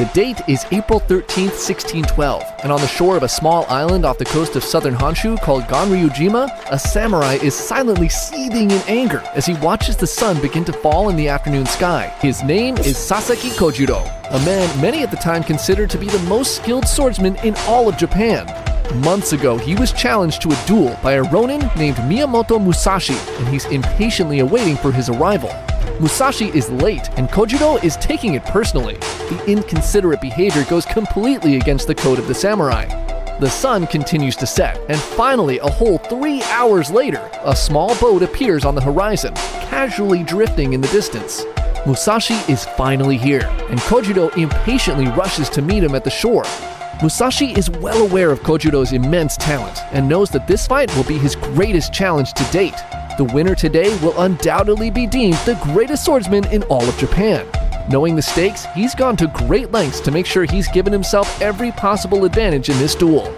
The date is April 13th, 1612, and on the shore of a small island off the coast of southern Honshu called Ganryujima, a samurai is silently seething in anger as he watches the sun begin to fall in the afternoon sky. His name is Sasaki Kojiro, a man many at the time considered to be the most skilled swordsman in all of Japan. Months ago, he was challenged to a duel by a ronin named Miyamoto Musashi, and he's impatiently awaiting for his arrival. Musashi is late, and Kojiro is taking it personally. The inconsiderate behavior goes completely against the code of the samurai. The sun continues to set, and finally, a whole 3 hours later, a small boat appears on the horizon, casually drifting in the distance. Musashi is finally here, and Kojiro impatiently rushes to meet him at the shore. Musashi is well aware of Kojiro's immense talent, and knows that this fight will be his greatest challenge to date. The winner today will undoubtedly be deemed the greatest swordsman in all of Japan. Knowing the stakes, he's gone to great lengths to make sure he's given himself every possible advantage in this duel.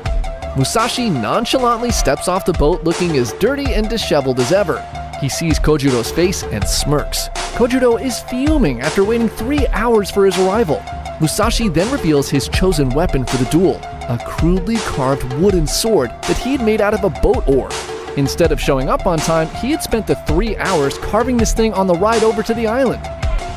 Musashi nonchalantly steps off the boat looking as dirty and disheveled as ever. He sees Kojiro's face and smirks. Kojiro is fuming after waiting 3 hours for his arrival. Musashi then reveals his chosen weapon for the duel, a crudely carved wooden sword that he had made out of a boat oar. Instead of showing up on time, he had spent the 3 hours carving this thing on the ride over to the island.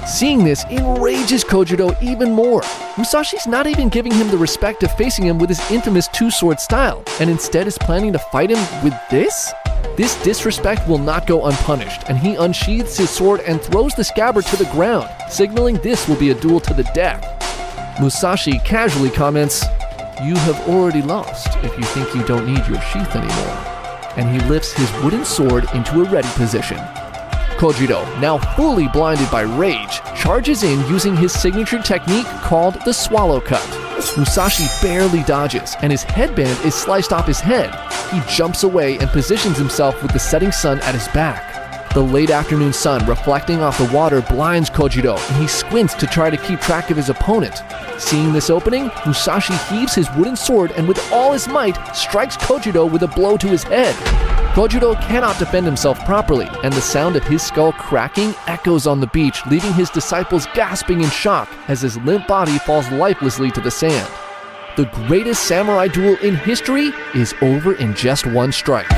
Seeing this enrages Kojiro even more. Musashi's not even giving him the respect of facing him with his infamous two-sword style, and instead is planning to fight him with this? This disrespect will not go unpunished, and he unsheathes his sword and throws the scabbard to the ground, signaling this will be a duel to the death. Musashi casually comments, "You have already lost if you think you don't need your sheath anymore." And he lifts his wooden sword into a ready position. Kojiro, now fully blinded by rage, charges in using his signature technique called the swallow cut. Musashi barely dodges, and his headband is sliced off his head. He jumps away and positions himself with the setting sun at his back. The late afternoon sun reflecting off the water blinds Kojiro, and he squints to try to keep track of his opponent. Seeing this opening, Musashi heaves his wooden sword and with all his might strikes Kojiro with a blow to his head. Kojiro cannot defend himself properly, and the sound of his skull cracking echoes on the beach, leaving his disciples gasping in shock as his limp body falls lifelessly to the sand. The greatest samurai duel in history is over in just one strike.